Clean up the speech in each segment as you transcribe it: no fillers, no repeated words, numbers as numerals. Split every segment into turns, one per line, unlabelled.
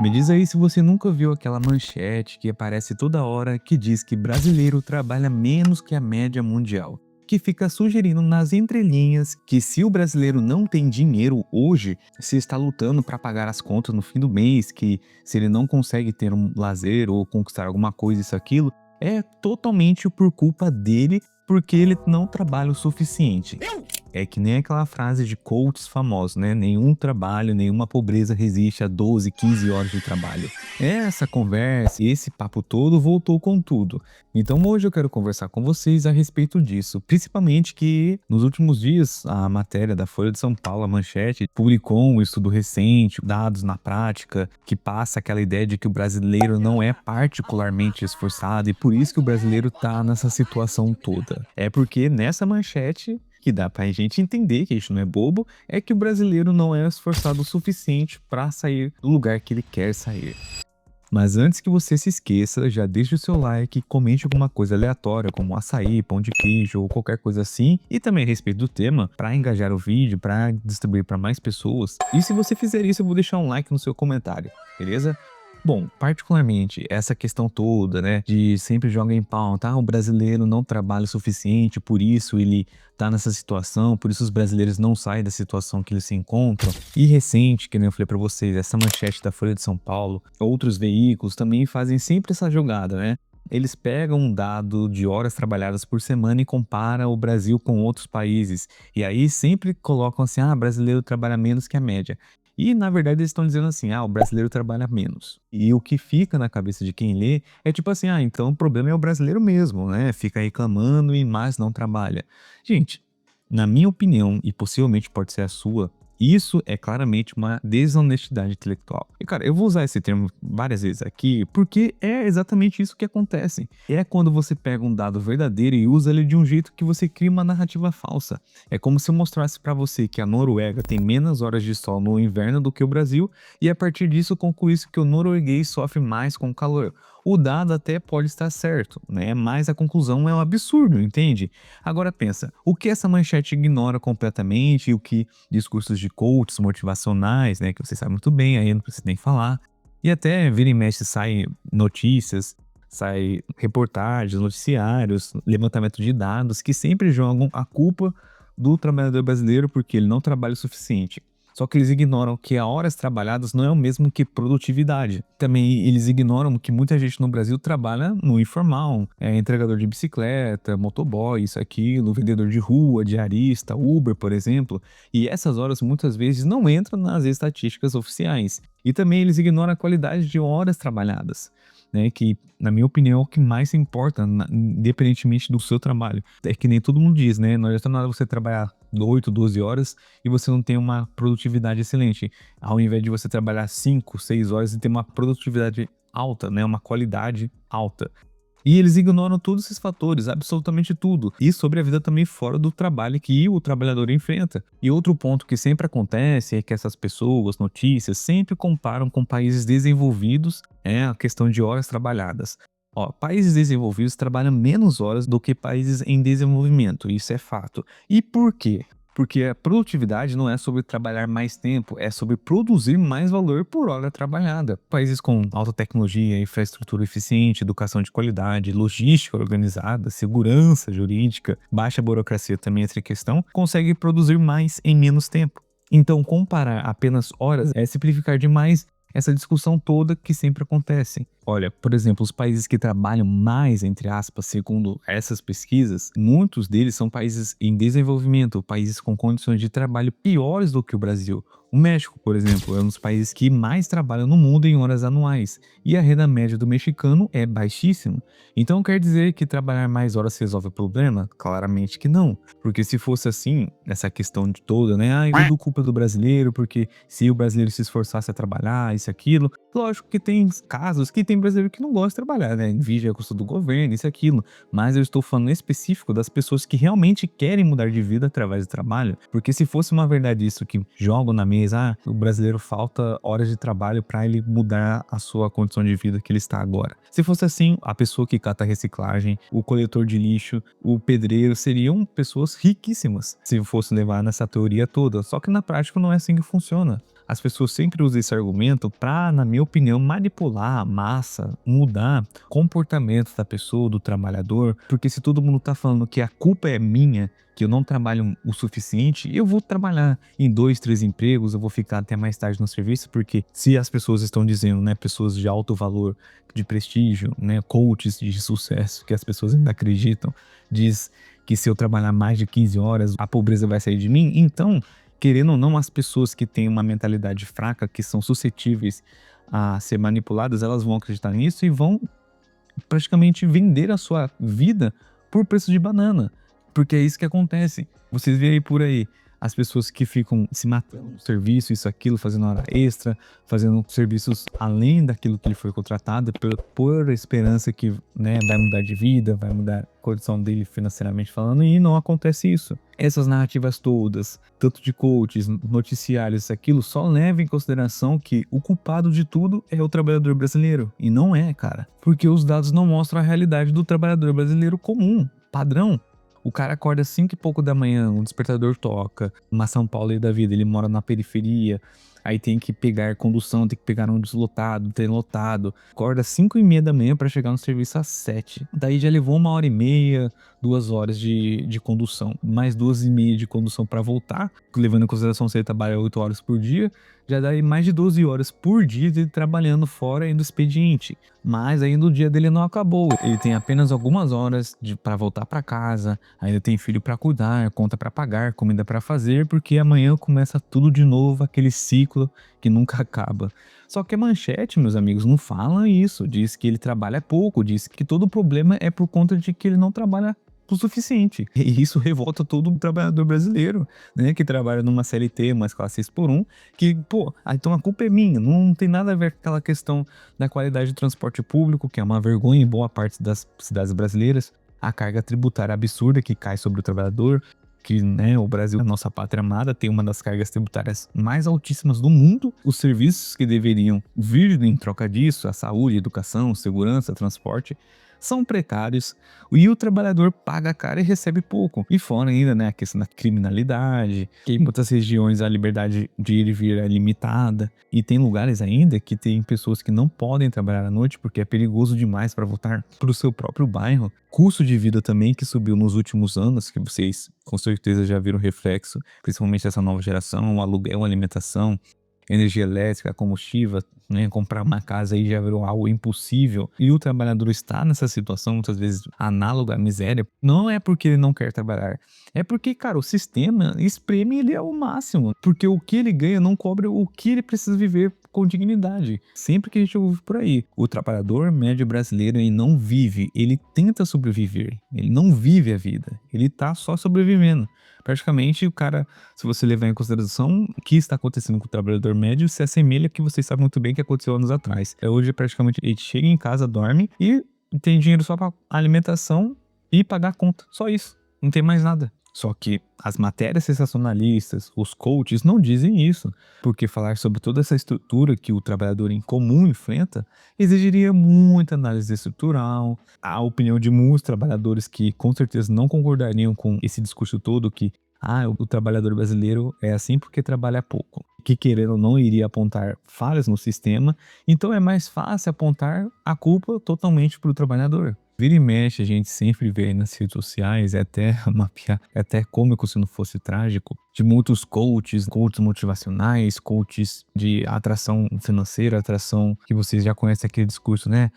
Me diz aí se você nunca viu aquela manchete que aparece toda hora que diz que brasileiro trabalha menos que a média mundial, que fica sugerindo nas entrelinhas que se o brasileiro não tem dinheiro hoje, se está lutando para pagar as contas no fim do mês, que se ele não consegue ter um lazer ou conquistar alguma coisa, isso, aquilo, é totalmente por culpa dele, porque ele não trabalha o suficiente. É que nem aquela frase de coaches famosos, né? Nenhum trabalho, nenhuma pobreza resiste a 12, 15 horas de trabalho. Essa conversa, esse papo todo voltou com tudo. Então hoje eu quero conversar com vocês a respeito disso. Principalmente que nos últimos dias a matéria da Folha de São Paulo, a manchete, publicou um estudo recente, dados na prática, que passa aquela ideia de que o brasileiro não é particularmente esforçado e por isso que o brasileiro tá nessa situação toda. É porque nessa manchete que dá pra gente entender que a gente não é bobo, é que o brasileiro não é esforçado o suficiente para sair do lugar que ele quer sair. Mas antes que você se esqueça, já deixe o seu like, comente alguma coisa aleatória, como açaí, pão de queijo ou qualquer coisa assim, e também a respeito do tema, para engajar o vídeo, para distribuir para mais pessoas. E se você fizer isso, eu vou deixar um like no seu comentário, beleza? Bom, particularmente essa questão toda, né, de sempre jogar em pauta, o brasileiro não trabalha o suficiente, por isso ele tá nessa situação, por isso os brasileiros não saem da situação que eles se encontram. E recente, que nem eu falei pra vocês, essa manchete da Folha de São Paulo, outros veículos também fazem sempre essa jogada, né? Eles pegam um dado de horas trabalhadas por semana e comparam o Brasil com outros países. E aí sempre colocam assim, brasileiro trabalha menos que a média. E na verdade eles estão dizendo assim, o brasileiro trabalha menos. E o que fica na cabeça de quem lê é tipo assim, então o problema é o brasileiro mesmo, né? Fica reclamando e mais não trabalha. Gente, na minha opinião, e possivelmente pode ser a sua, isso é claramente uma desonestidade intelectual. E cara, eu vou usar esse termo várias vezes aqui, porque é exatamente isso que acontece. É quando você pega um dado verdadeiro e usa ele de um jeito que você cria uma narrativa falsa. É como se eu mostrasse pra você que a Noruega tem menos horas de sol no inverno do que o Brasil, e a partir disso concluísse que o norueguês sofre mais com o calor. O dado até pode estar certo, né? Mas a conclusão é um absurdo, entende? Agora pensa, o que essa manchete ignora completamente e o que discursos de coaches motivacionais, né, que você sabe muito bem, aí não precisa nem falar. E até vira e mexe sai notícias, sai reportagens, noticiários, levantamento de dados que sempre jogam a culpa do trabalhador brasileiro porque ele não trabalha o suficiente. Só que eles ignoram que a horas trabalhadas não é o mesmo que produtividade. Também eles ignoram que muita gente no Brasil trabalha no informal, entregador de bicicleta, motoboy, isso, aquilo, vendedor de rua, diarista, Uber, por exemplo. E essas horas muitas vezes não entram nas estatísticas oficiais. E também eles ignoram a qualidade de horas trabalhadas, né, que, na minha opinião, é o que mais importa, independentemente do seu trabalho. É que nem todo mundo diz, né? Não adianta nada você trabalhar 8, 12 horas e você não tem uma produtividade excelente. Ao invés de você trabalhar 5, 6 horas e ter uma produtividade alta, né? Uma qualidade alta. E eles ignoram todos esses fatores, absolutamente tudo. E sobre a vida também fora do trabalho que o trabalhador enfrenta. E outro ponto que sempre acontece é que essas pessoas, notícias, sempre comparam com países desenvolvidos, a questão de horas trabalhadas. Ó, países desenvolvidos trabalham menos horas do que países em desenvolvimento, isso é fato. E por quê? Porque a produtividade não é sobre trabalhar mais tempo, é sobre produzir mais valor por hora trabalhada. Países com alta tecnologia, infraestrutura eficiente, educação de qualidade, logística organizada, segurança jurídica, baixa burocracia também entra em questão, conseguem produzir mais em menos tempo. Então, comparar apenas horas é simplificar demais essa discussão toda que sempre acontece. Olha, por exemplo, os países que trabalham mais, entre aspas, segundo essas pesquisas, muitos deles são países em desenvolvimento, países com condições de trabalho piores do que o Brasil. O México, por exemplo, é um dos países que mais trabalham no mundo em horas anuais, e a renda média do mexicano é baixíssima. Então quer dizer que trabalhar mais horas resolve o problema? Claramente que não, porque se fosse assim, essa questão de toda, né, tudo culpa do brasileiro, porque se o brasileiro se esforçasse a trabalhar, isso, aquilo, lógico que tem casos que tem brasileiro que não gosta de trabalhar, né, envia a custo do governo, isso, aquilo, mas eu estou falando específico das pessoas que realmente querem mudar de vida através do trabalho, porque se fosse uma verdade isso que jogam na mesa, o brasileiro falta horas de trabalho para ele mudar a sua condição de vida que ele está agora. Se fosse assim, a pessoa que cata reciclagem, o coletor de lixo, o pedreiro seriam pessoas riquíssimas se fosse levar nessa teoria toda. Só que na prática não é assim que funciona. As pessoas sempre usam esse argumento para, na minha opinião, manipular a massa, mudar o comportamento da pessoa, do trabalhador, porque se todo mundo tá falando que a culpa é minha, que eu não trabalho o suficiente, eu vou trabalhar em 2, 3 empregos, eu vou ficar até mais tarde no serviço, porque se as pessoas estão dizendo, né, pessoas de alto valor, de prestígio, né, coaches de sucesso, que as pessoas ainda acreditam, diz que se eu trabalhar mais de 15 horas, a pobreza vai sair de mim. Então, querendo ou não, as pessoas que têm uma mentalidade fraca, que são suscetíveis a ser manipuladas, elas vão acreditar nisso e vão praticamente vender a sua vida por preço de banana. Porque é isso que acontece. Vocês veem por aí as pessoas que ficam se matando no serviço, isso, aquilo, fazendo hora extra, fazendo serviços além daquilo que ele foi contratado, por esperança que, né, vai mudar de vida, vai mudar a condição dele financeiramente falando, e não acontece isso. Essas narrativas todas, tanto de coaches, noticiários, isso, aquilo, só leva em consideração que o culpado de tudo é o trabalhador brasileiro. E não é, cara. Porque os dados não mostram a realidade do trabalhador brasileiro comum, padrão. O cara acorda às 5 e pouco da manhã, um despertador toca, uma São Paulo aí da vida, ele mora na periferia, aí tem que pegar condução, tem que pegar um deslotado, trem lotado. Acorda às 5:30 da manhã para chegar no serviço às 7. Daí já levou 1h30, 2 horas de condução, mais 2h30 de condução para voltar, levando em consideração se ele trabalha 8 horas por dia, já dá aí mais de 12 horas por dia de trabalhando fora aí do expediente. Mas ainda o dia dele não acabou. Ele tem apenas algumas horas para voltar para casa, ainda tem filho para cuidar, conta para pagar, comida para fazer, porque amanhã começa tudo de novo, aquele ciclo que nunca acaba. Só que a manchete, meus amigos, não fala isso. Diz que ele trabalha pouco, diz que todo o problema é por conta de que ele não trabalha o suficiente. E isso revolta todo trabalhador brasileiro, né, que trabalha numa CLT, uma classe 6x1, que, pô, então a culpa é minha, não tem nada a ver com aquela questão da qualidade do transporte público, que é uma vergonha em boa parte das cidades brasileiras, a carga tributária absurda que cai sobre o trabalhador, que, né, o Brasil, a nossa pátria amada, tem uma das cargas tributárias mais altíssimas do mundo. Os serviços que deveriam vir em troca disso, a saúde, educação, segurança, transporte, são precários e o trabalhador paga caro e recebe pouco. E fora ainda, né, a questão da criminalidade, que em muitas regiões a liberdade de ir e vir é limitada, e tem lugares ainda que tem pessoas que não podem trabalhar à noite porque é perigoso demais para voltar para o seu próprio bairro. Custo de vida também que subiu nos últimos anos, que vocês com certeza já viram reflexo, principalmente essa nova geração, o aluguel, alimentação, energia elétrica, combustível, né? Comprar uma casa aí já virou algo impossível. E o trabalhador está nessa situação, muitas vezes análoga à miséria, não é porque ele não quer trabalhar, é porque, cara, o sistema espreme ele ao máximo, porque o que ele ganha não cobre o que ele precisa viver com dignidade. Sempre que a gente ouve por aí, o trabalhador médio brasileiro, ele não vive, ele tenta sobreviver, ele não vive a vida, ele tá só sobrevivendo. Praticamente, o cara, se você levar em consideração o que está acontecendo com o trabalhador médio, se assemelha ao que vocês sabem muito bem que aconteceu anos atrás. Hoje, praticamente, ele chega em casa, dorme e tem dinheiro só para alimentação e pagar a conta. Só isso. Não tem mais nada. Só que as matérias sensacionalistas, os coaches não dizem isso, porque falar sobre toda essa estrutura que o trabalhador em comum enfrenta exigiria muita análise estrutural, a opinião de muitos trabalhadores que com certeza não concordariam com esse discurso todo que o trabalhador brasileiro é assim porque trabalha pouco, que querendo ou não iria apontar falhas no sistema, então é mais fácil apontar a culpa totalmente para o trabalhador. Vira e mexe, a gente sempre vê aí nas redes sociais, é até é até cômico se não fosse trágico, de muitos coaches motivacionais, coaches de atração financeira, atração que vocês já conhecem aquele discurso, né?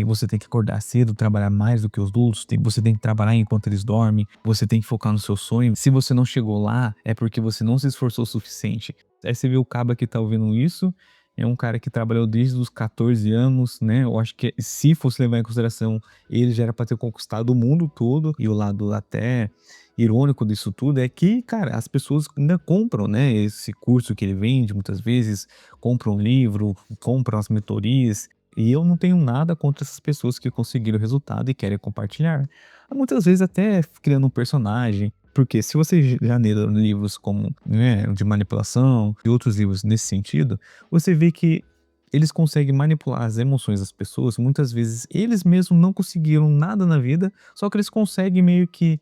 Você tem que acordar cedo, trabalhar mais do que os outros, você tem que trabalhar enquanto eles dormem, você tem que focar no seu sonho. Se você não chegou lá, é porque você não se esforçou o suficiente. Aí você vê o caba que tá ouvindo isso, é um cara que trabalhou desde os 14 anos, né? Eu acho que se fosse levar em consideração, ele já era para ter conquistado o mundo todo. E o lado até irônico disso tudo é que, cara, as pessoas ainda compram, né? Esse curso que ele vende, muitas vezes, compram um livro, compram as mentorias. E eu não tenho nada contra essas pessoas que conseguiram o resultado e querem compartilhar. Muitas vezes até criando um personagem. Porque se você já lê livros como, né, de manipulação e outros livros nesse sentido, você vê que eles conseguem manipular as emoções das pessoas. Muitas vezes eles mesmos não conseguiram nada na vida, só que eles conseguem meio que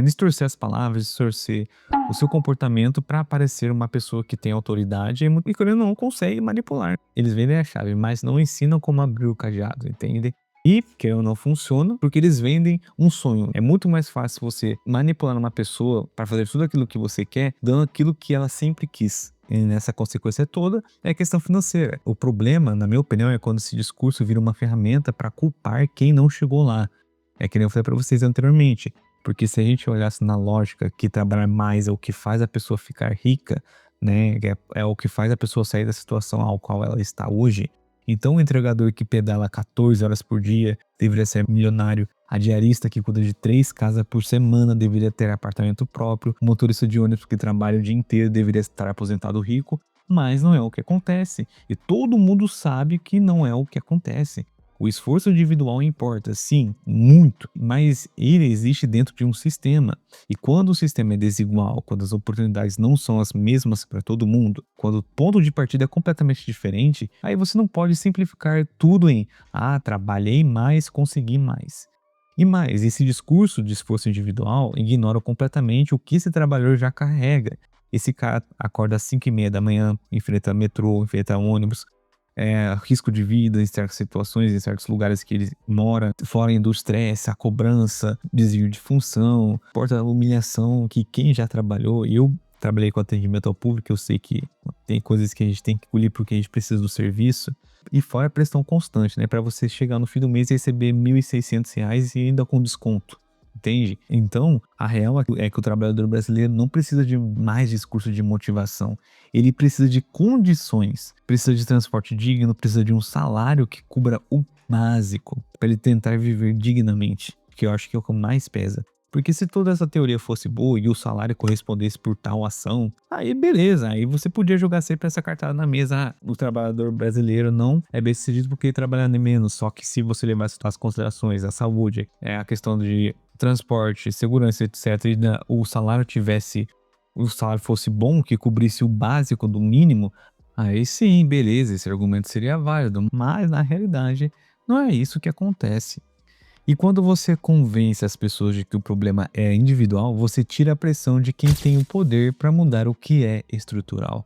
distorcer as palavras, distorcer o seu comportamento para parecer uma pessoa que tem autoridade e querendo ou não consegue manipular. Eles vendem a chave, mas não ensinam como abrir o cadeado, entende? E, querendo ou não, funciona porque eles vendem um sonho. É muito mais fácil você manipular uma pessoa para fazer tudo aquilo que você quer, dando aquilo que ela sempre quis. E nessa consequência toda é a questão financeira. O problema, na minha opinião, é quando esse discurso vira uma ferramenta para culpar quem não chegou lá. É que nem eu falei para vocês anteriormente. Porque se a gente olhasse na lógica que trabalhar mais é o que faz a pessoa ficar rica, né? É o que faz a pessoa sair da situação ao qual ela está hoje. Então, o entregador que pedala 14 horas por dia deveria ser milionário. A diarista que cuida de 3 casas por semana deveria ter apartamento próprio. O motorista de ônibus que trabalha o dia inteiro deveria estar aposentado rico. Mas não é o que acontece. E todo mundo sabe que não é o que acontece. O esforço individual importa, sim, muito, mas ele existe dentro de um sistema. E quando o sistema é desigual, quando as oportunidades não são as mesmas para todo mundo, quando o ponto de partida é completamente diferente, aí você não pode simplificar tudo em trabalhei mais, consegui mais. E mais, esse discurso de esforço individual ignora completamente o que esse trabalhador já carrega. Esse cara acorda às 5h30 da manhã, enfrenta metrô, enfrenta ônibus, risco de vida em certas situações, em certos lugares que ele mora, fora do estresse, a cobrança, desvio de função, porta a humilhação que quem já trabalhou, eu trabalhei com atendimento ao público, eu sei que tem coisas que a gente tem que engolir porque a gente precisa do serviço, e fora a pressão constante, né, para você chegar no fim do mês e receber R$ 1.600 e ainda com desconto. Entende? Então, a real é que o trabalhador brasileiro não precisa de mais discurso de motivação. Ele precisa de condições, precisa de transporte digno, precisa de um salário que cubra o básico para ele tentar viver dignamente, que eu acho que é o que mais pesa. Porque se toda essa teoria fosse boa e o salário correspondesse por tal ação, aí beleza, aí você podia jogar sempre essa cartada na mesa. O trabalhador brasileiro não é bem sucedido porque ele trabalha menos, só que se você levasse as considerações, a saúde, a questão de transporte, segurança, etc, e o salário fosse bom, que cobrisse o básico do mínimo, aí sim, beleza, esse argumento seria válido, mas na realidade não é isso que acontece. E quando você convence as pessoas de que o problema é individual, você tira a pressão de quem tem o poder para mudar o que é estrutural.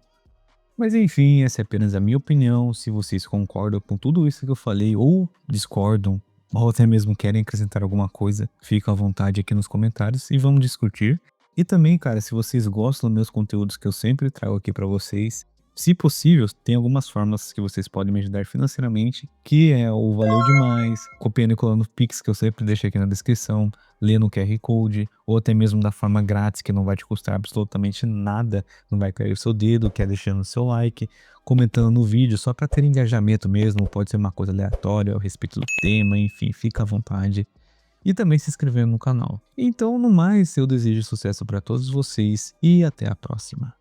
Mas enfim, essa é apenas a minha opinião. Se vocês concordam com tudo isso que eu falei, ou discordam, ou até mesmo querem acrescentar alguma coisa, fica à vontade aqui nos comentários e vamos discutir. E também, cara, se vocês gostam dos meus conteúdos que eu sempre trago aqui para vocês, se possível, tem algumas formas que vocês podem me ajudar financeiramente, que é o Valeu Demais, copiando e colando o Pix, que eu sempre deixo aqui na descrição, lendo o QR Code, ou até mesmo da forma grátis, que não vai te custar absolutamente nada, não vai cair o seu dedo, que é deixando o seu like, comentando no vídeo, só para ter engajamento mesmo, pode ser uma coisa aleatória a respeito do tema, enfim, fica à vontade. E também se inscrevendo no canal. Então, no mais, eu desejo sucesso para todos vocês e até a próxima.